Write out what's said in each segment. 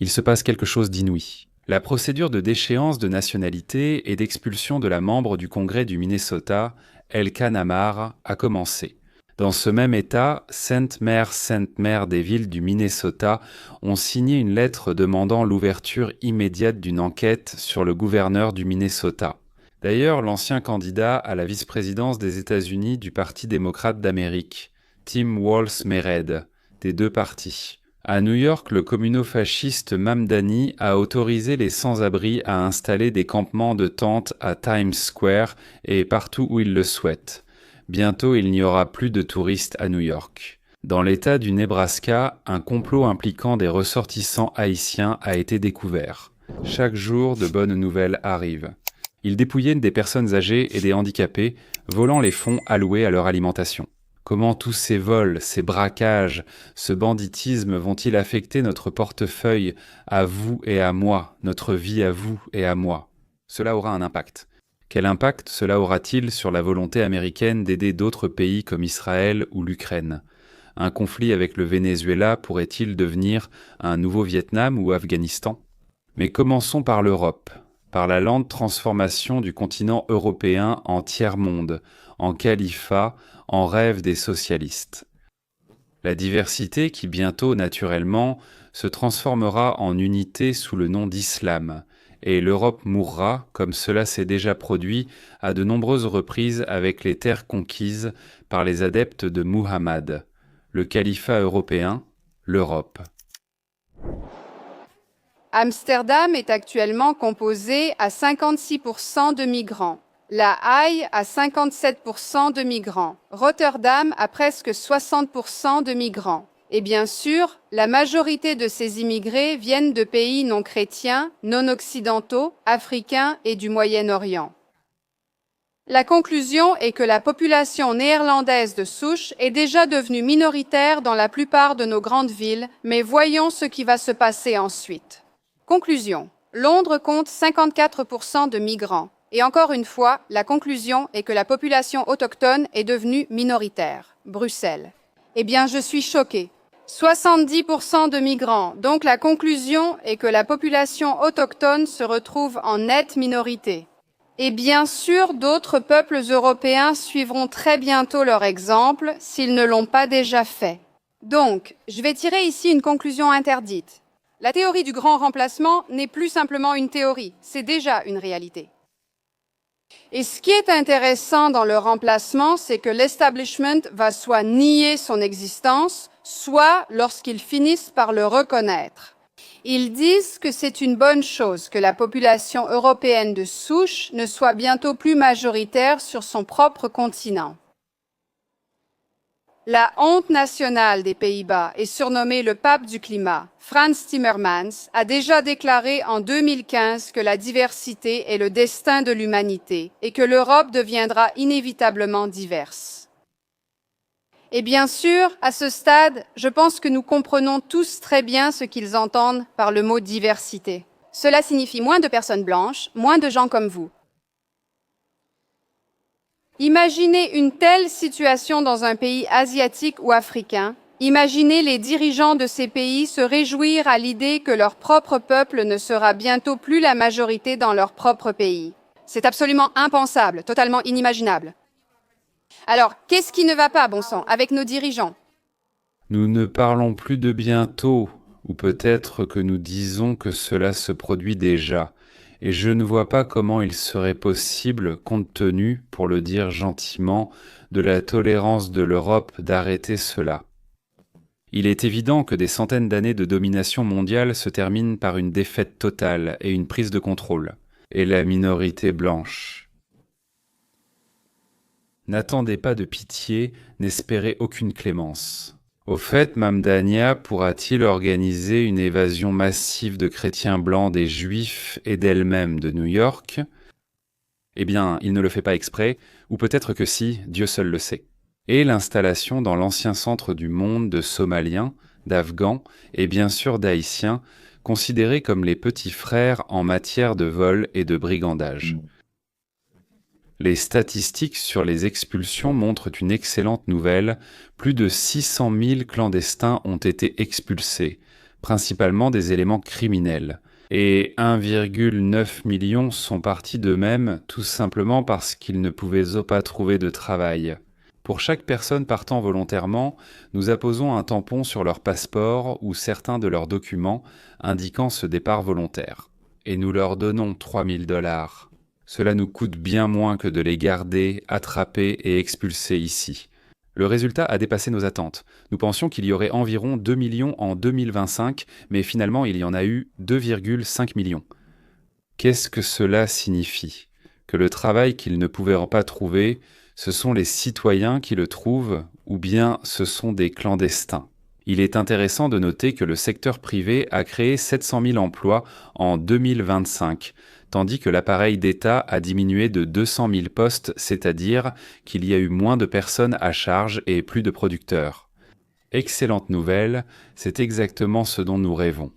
Il se passe quelque chose d'inouï. La procédure de déchéance de nationalité et d'expulsion de la membre du Congrès du Minnesota, Elkan Amar, a commencé. Dans ce même État, Sainte Mère des villes du Minnesota ont signé une lettre demandant l'ouverture immédiate d'une enquête sur le gouverneur du Minnesota. D'ailleurs, l'ancien candidat à la vice-présidence des États-Unis du Parti démocrate d'Amérique, Tim Walz-Mered, des deux partis. À New York, le communo-fasciste Mamdani a autorisé les sans-abri à installer des campements de tentes à Times Square et partout où ils le souhaitent. Bientôt, il n'y aura plus de touristes à New York. Dans l'État du Nebraska, un complot impliquant des ressortissants haïtiens a été découvert. Chaque jour, de bonnes nouvelles arrivent. Ils dépouillaient des personnes âgées et des handicapés, volant les fonds alloués à leur alimentation. Comment tous ces vols, ces braquages, ce banditisme vont-ils affecter notre portefeuille à vous et à moi, notre vie à vous et à moi? Cela aura un impact. Quel impact cela aura-t-il sur la volonté américaine d'aider d'autres pays comme Israël ou l'Ukraine? Un conflit avec le Venezuela pourrait-il devenir un nouveau Vietnam ou Afghanistan? Mais commençons par l'Europe, par la lente transformation du continent européen en tiers-monde, en califat, en rêve des socialistes. La diversité qui bientôt, naturellement, se transformera en unité sous le nom d'islam, et l'Europe mourra, comme cela s'est déjà produit à de nombreuses reprises avec les terres conquises par les adeptes de Muhammad, le califat européen, l'Europe. Amsterdam est actuellement composé à 56% de migrants. La Haye à 57% de migrants. Rotterdam à presque 60% de migrants. Et bien sûr, la majorité de ces immigrés viennent de pays non chrétiens, non occidentaux, africains et du Moyen-Orient. La conclusion est que la population néerlandaise de souche est déjà devenue minoritaire dans la plupart de nos grandes villes, mais voyons ce qui va se passer ensuite. Conclusion. Londres compte 54% de migrants. Et encore une fois, la conclusion est que la population autochtone est devenue minoritaire. Bruxelles. Eh bien, je suis choquée. 70% de migrants. Donc la conclusion est que la population autochtone se retrouve en nette minorité. Et bien sûr, d'autres peuples européens suivront très bientôt leur exemple s'ils ne l'ont pas déjà fait. Donc, je vais tirer ici une conclusion interdite. La théorie du grand remplacement n'est plus simplement une théorie, c'est déjà une réalité. Et ce qui est intéressant dans le remplacement, c'est que l'establishment va soit nier son existence, soit lorsqu'ils finissent par le reconnaître. Ils disent que c'est une bonne chose que la population européenne de souche ne soit bientôt plus majoritaire sur son propre continent. La honte nationale des Pays-Bas est surnommée le pape du climat. Frans Timmermans a déjà déclaré en 2015 que la diversité est le destin de l'humanité et que l'Europe deviendra inévitablement diverse. Et bien sûr, à ce stade, je pense que nous comprenons tous très bien ce qu'ils entendent par le mot diversité. Cela signifie moins de personnes blanches, moins de gens comme vous. Imaginez une telle situation dans un pays asiatique ou africain. Imaginez les dirigeants de ces pays se réjouir à l'idée que leur propre peuple ne sera bientôt plus la majorité dans leur propre pays. C'est absolument impensable, totalement inimaginable. Alors, qu'est-ce qui ne va pas, bon sang, avec nos dirigeants? Nous ne parlons plus de bientôt, ou peut-être que nous disons que cela se produit déjà. Et je ne vois pas comment il serait possible, compte tenu, pour le dire gentiment, de la tolérance de l'Europe d'arrêter cela. Il est évident que des centaines d'années de domination mondiale se terminent par une défaite totale et une prise de contrôle. Et la minorité blanche. N'attendez pas de pitié, n'espérez aucune clémence. Au fait, Mamdania pourra-t-il organiser une évasion massive de chrétiens blancs, des juifs et d'elle-même de New York? Eh bien, il ne le fait pas exprès, ou peut-être que si, Dieu seul le sait. Et l'installation dans l'ancien centre du monde de Somaliens, d'Afghans et bien sûr d'Haïtiens, considérés comme les petits frères en matière de vol et de brigandage. Les statistiques sur les expulsions montrent une excellente nouvelle. Plus de 600 000 clandestins ont été expulsés. principalement des éléments criminels. Et 1,9 million sont partis d'eux-mêmes, tout simplement parce qu'ils ne pouvaient pas trouver de travail. Pour chaque personne partant volontairement, nous apposons un tampon sur leur passeport ou certains de leurs documents indiquant ce départ volontaire. Et nous leur donnons 3 000 $. Cela nous coûte bien moins que de les garder, attraper et expulser ici. Le résultat a dépassé nos attentes. Nous pensions qu'il y aurait environ 2 millions en 2025, mais finalement il y en a eu 2,5 millions. Qu'est-ce que cela signifie? Que le travail qu'ils ne pouvaient pas trouver, ce sont les citoyens qui le trouvent, ou bien ce sont des clandestins? Il est intéressant de noter que le secteur privé a créé 700 000 emplois en 2025, tandis que l'appareil d'État a diminué de 200 000 postes, c'est-à-dire qu'il y a eu moins de personnes à charge et plus de producteurs. Excellente nouvelle, c'est exactement ce dont nous rêvons.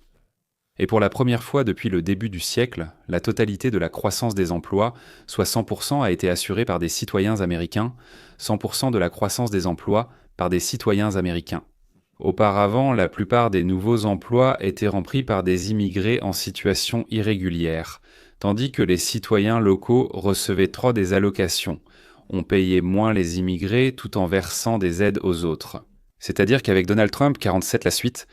Et pour la première fois depuis le début du siècle, la totalité de la croissance des emplois, soit 100%, a été assurée par des citoyens américains, 100% de la croissance des emplois par des citoyens américains. Auparavant, la plupart des nouveaux emplois étaient remplis par des immigrés en situation irrégulière, tandis que les citoyens locaux recevaient trop des allocations. On payait moins les immigrés tout en versant des aides aux autres. C'est-à-dire qu'avec Donald Trump, 47 la suite,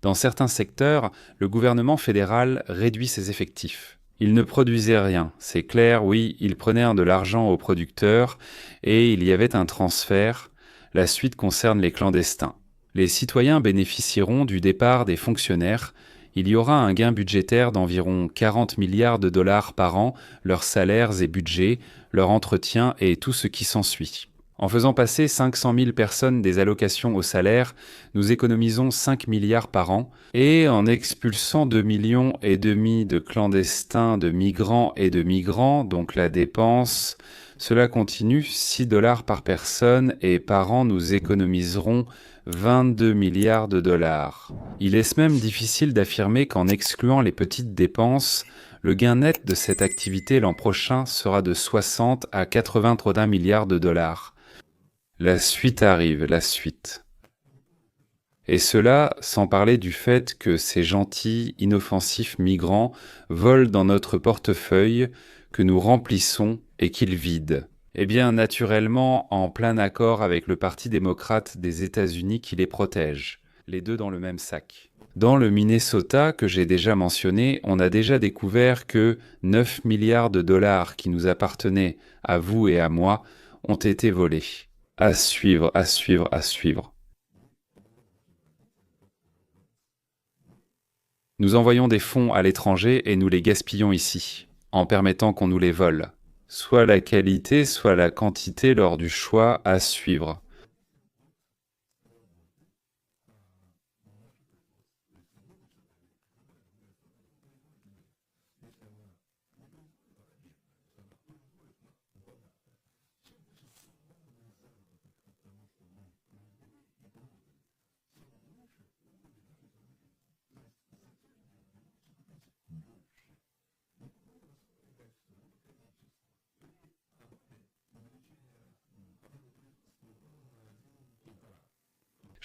dans certains secteurs, le gouvernement fédéral réduit ses effectifs. Il ne produisait rien, c'est clair, oui, il prenait de l'argent aux producteurs et il y avait un transfert. La suite concerne les clandestins. Les citoyens bénéficieront du départ des fonctionnaires. Il y aura un gain budgétaire d'environ 40 milliards de dollars par an, leurs salaires et budgets, leur entretien et tout ce qui s'ensuit. En faisant passer 500 000 personnes des allocations au salaire, nous économisons 5 milliards par an, et en expulsant 2,5 millions de clandestins, de migrants et de migrants, donc la dépense, cela continue 6 $ par personne, et par an nous économiserons 22 milliards de dollars. Il est même difficile d'affirmer qu'en excluant les petites dépenses, le gain net de cette activité l'an prochain sera de 60 à 80 milliards de dollars. La suite arrive, la suite. Et cela sans parler du fait que ces gentils, inoffensifs migrants volent dans notre portefeuille que nous remplissons et qu'ils vident. Eh bien, naturellement, en plein accord avec le Parti démocrate des États-Unis qui les protège, les deux dans le même sac. Dans le Minnesota, que j'ai déjà mentionné, on a déjà découvert que 9 milliards de dollars qui nous appartenaient à vous et à moi ont été volés. À suivre, à suivre, à suivre. Nous envoyons des fonds à l'étranger et nous les gaspillons ici, en permettant qu'on nous les vole. Soit la qualité, soit la quantité lors du choix à suivre.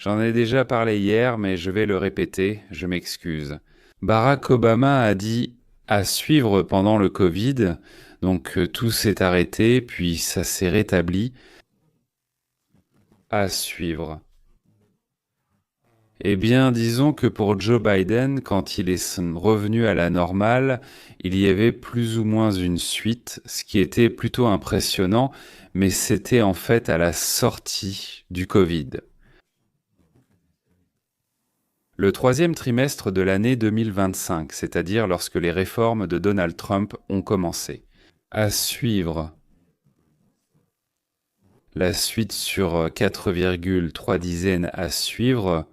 J'en ai déjà parlé hier, mais je vais le répéter, je m'excuse. Barack Obama a dit à suivre pendant le Covid, donc tout s'est arrêté, puis ça s'est rétabli. À suivre. Eh bien, disons que pour Joe Biden, quand il est revenu à la normale, il y avait plus ou moins une suite, ce qui était plutôt impressionnant, mais c'était en fait à la sortie du Covid. Le troisième trimestre de l'année 2025, c'est-à-dire lorsque les réformes de Donald Trump ont commencé. À suivre. La suite sur 4,3 dizaines à suivre.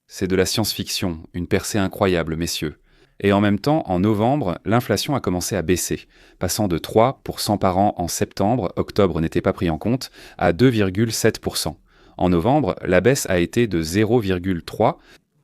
C'est de la science-fiction, une percée incroyable, messieurs. Et en même temps, en novembre, l'inflation a commencé à baisser, passant de 3% par an en septembre, octobre n'était pas pris en compte, à 2,7%. En novembre, la baisse a été de 0,3%.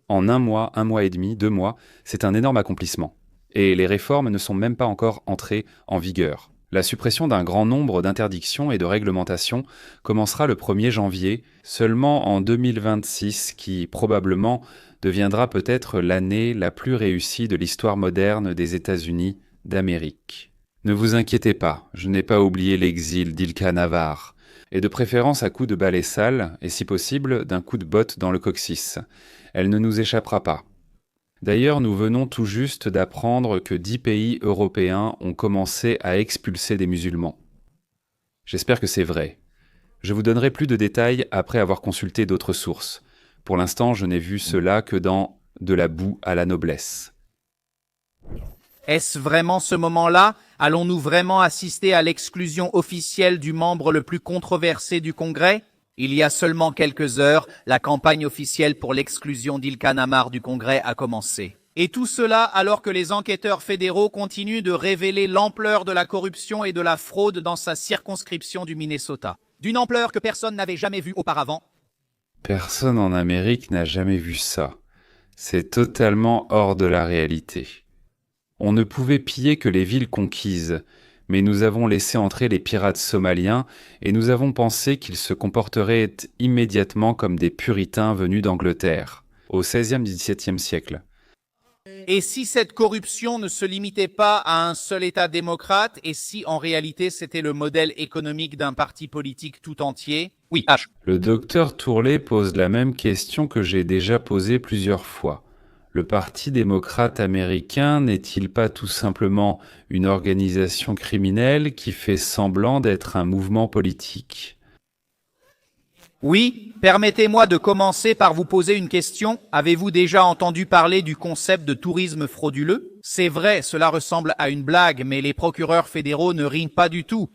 En un mois et demi, 2 mois, c'est un énorme accomplissement. Et les réformes ne sont même pas encore entrées en vigueur. La suppression d'un grand nombre d'interdictions et de réglementations commencera le 1er janvier, seulement en 2026, qui probablement deviendra peut-être l'année la plus réussie de l'histoire moderne des États-Unis d'Amérique. Ne vous inquiétez pas, je n'ai pas oublié l'exil d'Ilka Navar, et de préférence à coups de balai sale, et si possible d'un coup de botte dans le coccyx. Elle ne nous échappera pas. D'ailleurs, nous venons tout juste d'apprendre que 10 pays européens ont commencé à expulser des musulmans. J'espère que c'est vrai. Je vous donnerai plus de détails après avoir consulté d'autres sources. Pour l'instant, je n'ai vu cela que dans De la boue à la noblesse. Est-ce vraiment ce moment-là? Allons-nous vraiment assister à l'exclusion officielle du membre le plus controversé du Congrès? Il y a seulement quelques heures, la campagne officielle pour l'exclusion d'Ilkan Omar du Congrès a commencé. Et tout cela alors que les enquêteurs fédéraux continuent de révéler l'ampleur de la corruption et de la fraude dans sa circonscription du Minnesota. D'une ampleur que personne n'avait jamais vue auparavant. Personne en Amérique n'a jamais vu ça. C'est totalement hors de la réalité. On ne pouvait piller que les villes conquises, mais nous avons laissé entrer les pirates somaliens et nous avons pensé qu'ils se comporteraient immédiatement comme des puritains venus d'Angleterre, au XVIe-XVIIe siècle. Et si cette corruption ne se limitait pas à un seul État démocrate, et si en réalité c'était le modèle économique d'un parti politique tout entier? Oui, H. Le docteur Tourlet pose la même question que j'ai déjà posée plusieurs fois. Le Parti démocrate américain n'est-il pas tout simplement une organisation criminelle qui fait semblant d'être un mouvement politique? Oui, permettez-moi de commencer par vous poser une question. Avez-vous déjà entendu parler du concept de tourisme frauduleux? C'est vrai, cela ressemble à une blague, mais les procureurs fédéraux ne rient pas du tout.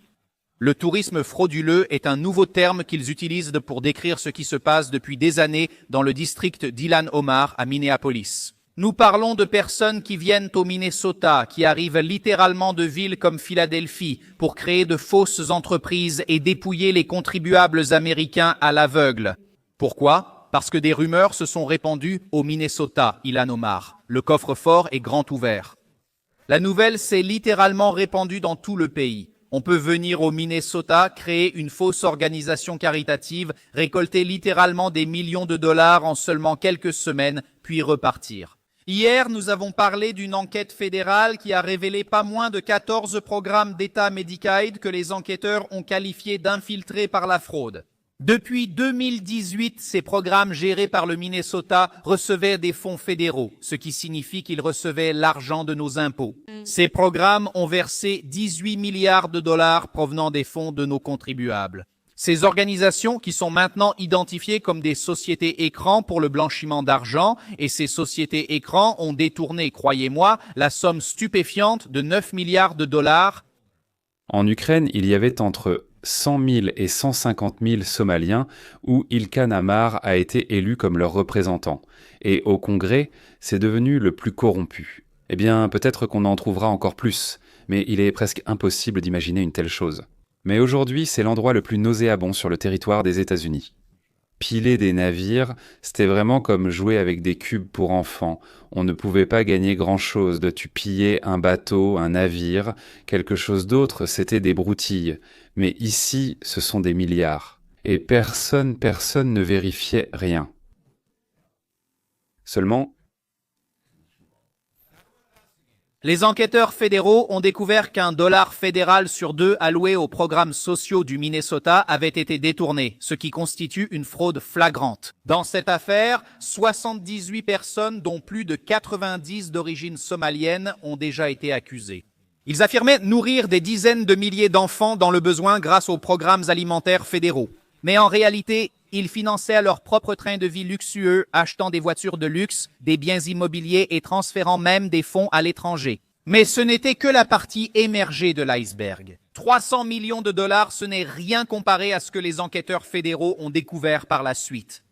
Le tourisme frauduleux est un nouveau terme qu'ils utilisent pour décrire ce qui se passe depuis des années dans le district d'Ilhan Omar à Minneapolis. Nous parlons de personnes qui viennent au Minnesota, qui arrivent littéralement de villes comme Philadelphie pour créer de fausses entreprises et dépouiller les contribuables américains à l'aveugle. Pourquoi? Parce que des rumeurs se sont répandues au Minnesota, Ilhan Omar. Le coffre-fort est grand ouvert. La nouvelle s'est littéralement répandue dans tout le pays. On peut venir au Minnesota, créer une fausse organisation caritative, récolter littéralement des millions de dollars en seulement quelques semaines, puis repartir. Hier, nous avons parlé d'une enquête fédérale qui a révélé pas moins de 14 programmes d'État Medicaid que les enquêteurs ont qualifiés d'infiltrés par la fraude. Depuis 2018, ces programmes gérés par le Minnesota recevaient des fonds fédéraux, ce qui signifie qu'ils recevaient l'argent de nos impôts. Ces programmes ont versé 18 milliards de dollars provenant des fonds de nos contribuables. Ces organisations qui sont maintenant identifiées comme des sociétés écrans pour le blanchiment d'argent, et ces sociétés écrans ont détourné, croyez-moi, la somme stupéfiante de 9 milliards de dollars. En Ukraine, il y avait entre 100 000 et 150 000 Somaliens où Ilkan Omar a été élu comme leur représentant. Et au Congrès, c'est devenu le plus corrompu. Eh bien, peut-être qu'on en trouvera encore plus, mais il est presque impossible d'imaginer une telle chose. Mais aujourd'hui, c'est l'endroit le plus nauséabond sur le territoire des États-Unis. Piler des navires, c'était vraiment comme jouer avec des cubes pour enfants. On ne pouvait pas gagner grand-chose de tu piller un bateau, un navire. Quelque chose d'autre, c'était des broutilles. Mais ici, ce sont des milliards. Et personne ne vérifiait rien. Seulement, les enquêteurs fédéraux ont découvert qu'un dollar fédéral sur 2 alloué aux programmes sociaux du Minnesota avait été détourné, ce qui constitue une fraude flagrante. Dans cette affaire, 78 personnes, dont plus de 90 d'origine somalienne, ont déjà été accusées. Ils affirmaient nourrir des dizaines de milliers d'enfants dans le besoin grâce aux programmes alimentaires fédéraux. Mais en réalité, ils finançaient leur propre train de vie luxueux, achetant des voitures de luxe, des biens immobiliers et transférant même des fonds à l'étranger. Mais ce n'était que la partie émergée de l'iceberg. 300 millions de dollars, ce n'est rien comparé à ce que les enquêteurs fédéraux ont découvert par la suite.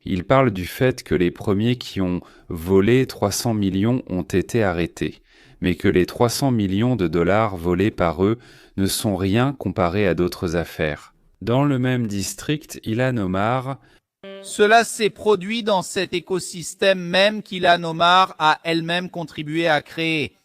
il parle du fait que les premiers qui ont volé 300 millions ont été arrêtés, mais que les 300 millions de dollars volés par eux ne sont rien comparés à d'autres affaires. Dans le même district, Ilhan Omar, Cela s'est produit dans cet écosystème même qu'Ilhan Omar a elle-même contribué à créer.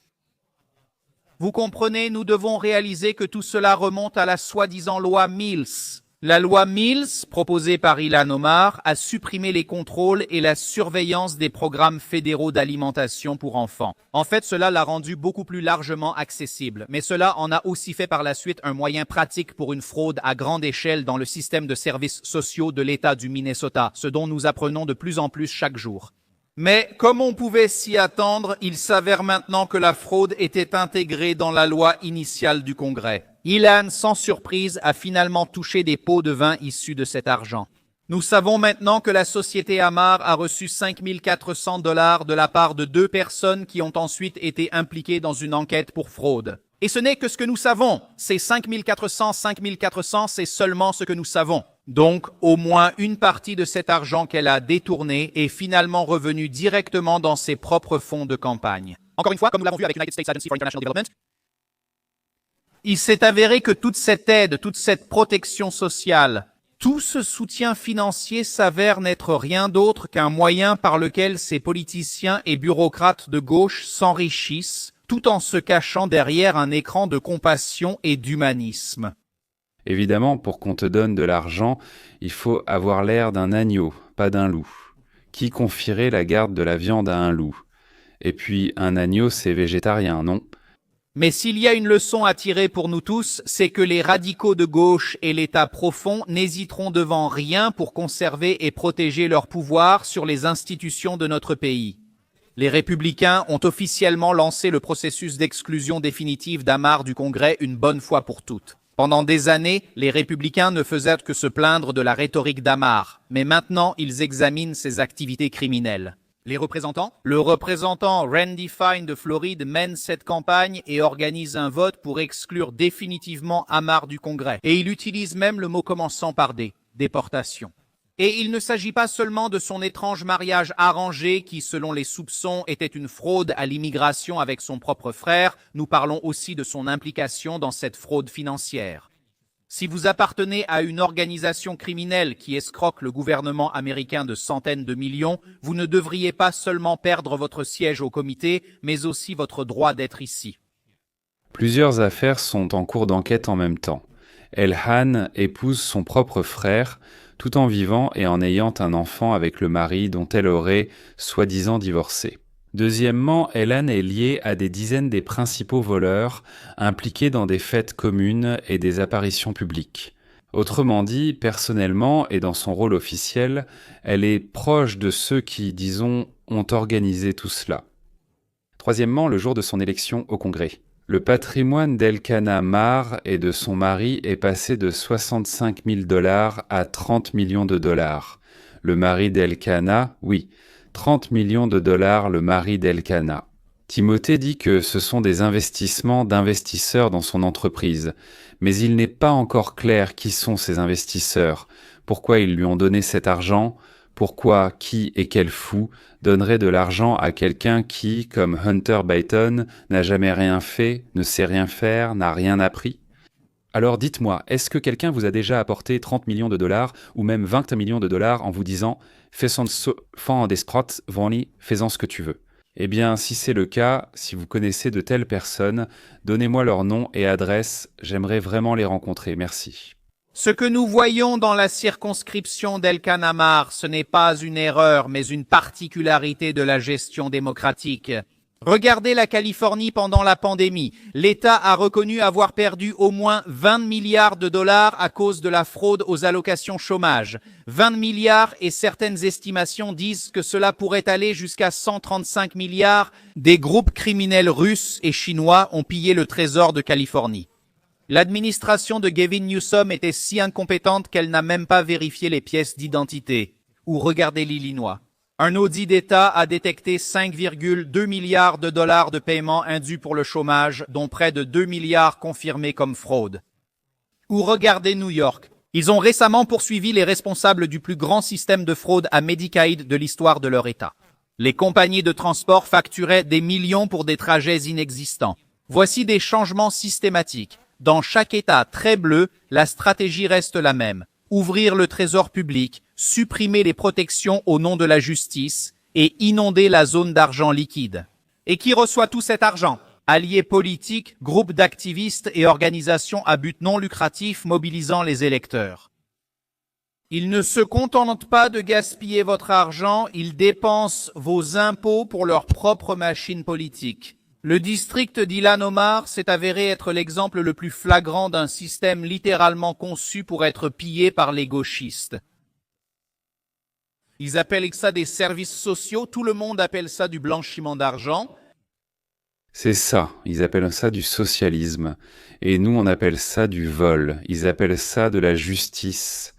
Vous comprenez, nous devons réaliser que tout cela remonte à la soi-disant loi Mills. La loi Mills, proposée par Ilhan Omar, a supprimé les contrôles et la surveillance des programmes fédéraux d'alimentation pour enfants. En fait, cela l'a rendu beaucoup plus largement accessible, mais cela en a aussi fait par la suite un moyen pratique pour une fraude à grande échelle dans le système de services sociaux de l'État du Minnesota, ce dont nous apprenons de plus en plus chaque jour. Mais comme on pouvait s'y attendre, il s'avère maintenant que la fraude était intégrée dans la loi initiale du Congrès. Ilhan, sans surprise, a finalement touché des pots de vin issus de cet argent. Nous savons maintenant que la société Amar a reçu 5 400 $ de la part de 2 personnes qui ont ensuite été impliquées dans une enquête pour fraude. Et ce n'est que ce que nous savons. Ces 5 400, c'est seulement ce que nous savons. Donc, au moins une partie de cet argent qu'elle a détourné est finalement revenue directement dans ses propres fonds de campagne. Encore une fois, comme nous l'avons vu avec United States Agency for International Development, il s'est avéré que toute cette aide, toute cette protection sociale, tout ce soutien financier s'avère n'être rien d'autre qu'un moyen par lequel ces politiciens et bureaucrates de gauche s'enrichissent, tout en se cachant derrière un écran de compassion et d'humanisme. Évidemment, pour qu'on te donne de l'argent, il faut avoir l'air d'un agneau, pas d'un loup. Qui confierait la garde de la viande à un loup? Et puis, un agneau, c'est végétarien, non? Mais s'il y a une leçon à tirer pour nous tous, c'est que les radicaux de gauche et l'État profond n'hésiteront devant rien pour conserver et protéger leur pouvoir sur les institutions de notre pays. Les Républicains ont officiellement lancé le processus d'exclusion définitive d'Amar du Congrès une bonne fois pour toutes. Pendant des années, les Républicains ne faisaient que se plaindre de la rhétorique d'Amar, mais maintenant ils examinent ses activités criminelles. Les représentants? Le représentant Randy Fine de Floride mène cette campagne et organise un vote pour exclure définitivement Amar du Congrès. Et il utilise même le mot commençant par déportation. Et il ne s'agit pas seulement de son étrange mariage arrangé qui, selon les soupçons, était une fraude à l'immigration avec son propre frère, nous parlons aussi de son implication dans cette fraude financière. Si vous appartenez à une organisation criminelle qui escroque le gouvernement américain de centaines de millions, vous ne devriez pas seulement perdre votre siège au comité, mais aussi votre droit d'être ici. Plusieurs affaires sont en cours d'enquête en même temps. Elhan épouse son propre frère, tout en vivant et en ayant un enfant avec le mari dont elle aurait soi-disant divorcé. Deuxièmement, Elhan est liée à des dizaines des principaux voleurs impliqués dans des fêtes communes et des apparitions publiques. Autrement dit, personnellement et dans son rôle officiel, elle est proche de ceux qui, disons, ont organisé tout cela. Troisièmement, le jour de son élection au Congrès. Le patrimoine d'Elkanah Mar et de son mari est passé de 65 000 $ à 30 millions de dollars. Le mari d'Elkanah, oui, 30 millions de dollars le mari d'Elkanah. Timothée dit que ce sont des investissements d'investisseurs dans son entreprise, mais il n'est pas encore clair qui sont ces investisseurs, pourquoi ils lui ont donné cet argent, pourquoi qui et quel fou donnerait de l'argent à quelqu'un qui, comme Hunter Biden, n'a jamais rien fait, ne sait rien faire, n'a rien appris? Alors dites-moi, est-ce que quelqu'un vous a déjà apporté 30 millions de dollars ou même 20 millions de dollars en vous disant « fais-en des scrottes, Vonny, fais-en ce que tu veux ». Eh bien, si c'est le cas, si vous connaissez de telles personnes, donnez-moi leur nom et adresse, j'aimerais vraiment les rencontrer, merci. Ce que nous voyons dans la circonscription d'Elkanah Mar, ce n'est pas une erreur, mais une particularité de la gestion démocratique. Regardez la Californie pendant la pandémie. L'État a reconnu avoir perdu au moins 20 milliards de dollars à cause de la fraude aux allocations chômage. 20 milliards et certaines estimations disent que cela pourrait aller jusqu'à 135 milliards. Des groupes criminels russes et chinois ont pillé le trésor de Californie. L'administration de Gavin Newsom était si incompétente qu'elle n'a même pas vérifié les pièces d'identité. Ou regardez l'Illinois. Un audit d'État a détecté 5,2 milliards de dollars de paiements indus pour le chômage, dont près de 2 milliards confirmés comme fraude. Ou regardez New York. Ils ont récemment poursuivi les responsables du plus grand système de fraude à Medicaid de l'histoire de leur État. Les compagnies de transport facturaient des millions pour des trajets inexistants. Voici des changements systématiques. Dans chaque État très bleu, la stratégie reste la même. Ouvrir le trésor public, supprimer les protections au nom de la justice et inonder la zone d'argent liquide. Et qui reçoit tout cet argent? Alliés politiques, groupes d'activistes et organisations à but non lucratif mobilisant les électeurs. Ils ne se contentent pas de gaspiller votre argent, ils dépensent vos impôts pour leur propre machine politique. Le district d'Ilhan Omar s'est avéré être l'exemple le plus flagrant d'un système littéralement conçu pour être pillé par les gauchistes. Ils appellent ça des services sociaux, tout le monde appelle ça du blanchiment d'argent. C'est ça, ils appellent ça du socialisme. Et nous, on appelle ça du vol. Ils appellent ça de la justice,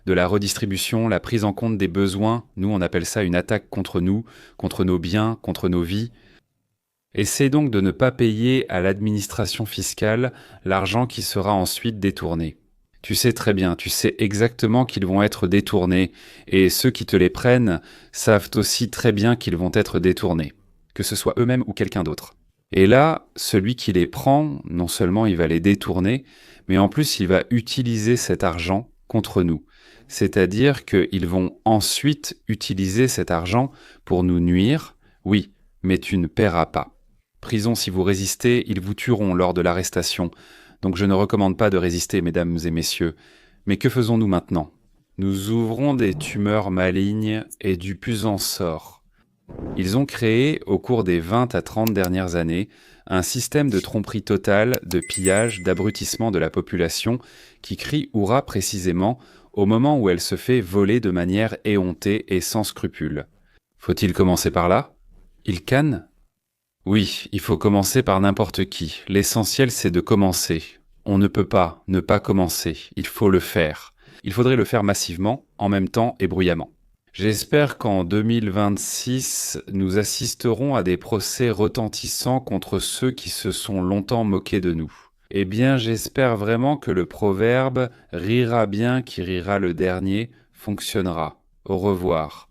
de la redistribution, la prise en compte des besoins. Nous, on appelle ça une attaque contre nous, contre nos biens, contre nos vies. Essaie donc de ne pas payer à l'administration fiscale l'argent qui sera ensuite détourné. Tu sais très bien, tu sais exactement qu'ils vont être détournés, et ceux qui te les prennent savent aussi très bien qu'ils vont être détournés, que ce soit eux-mêmes ou quelqu'un d'autre. Et là, celui qui les prend, non seulement il va les détourner, mais en plus il va utiliser cet argent contre nous. C'est-à-dire qu'ils vont ensuite utiliser cet argent pour nous nuire. Oui, mais tu ne paieras pas. Prison si vous résistez, ils vous tueront lors de l'arrestation. Donc je ne recommande pas de résister, mesdames et messieurs. Mais que faisons-nous maintenant? Nous ouvrons des tumeurs malignes et du plus en sort. Ils ont créé, au cours des 20 à 30 dernières années, un système de tromperie totale, de pillage, d'abrutissement de la population qui crie hurrah précisément au moment où elle se fait voler de manière éhontée et sans scrupule. Faut-il commencer par là? Ils cannent? Oui, il faut commencer par n'importe qui. L'essentiel, c'est de commencer. On ne peut pas ne pas commencer. Il faut le faire. Il faudrait le faire massivement, en même temps et bruyamment. J'espère qu'en 2026, nous assisterons à des procès retentissants contre ceux qui se sont longtemps moqués de nous. Eh bien, j'espère vraiment que le proverbe « rira bien qui rira le dernier » fonctionnera. Au revoir.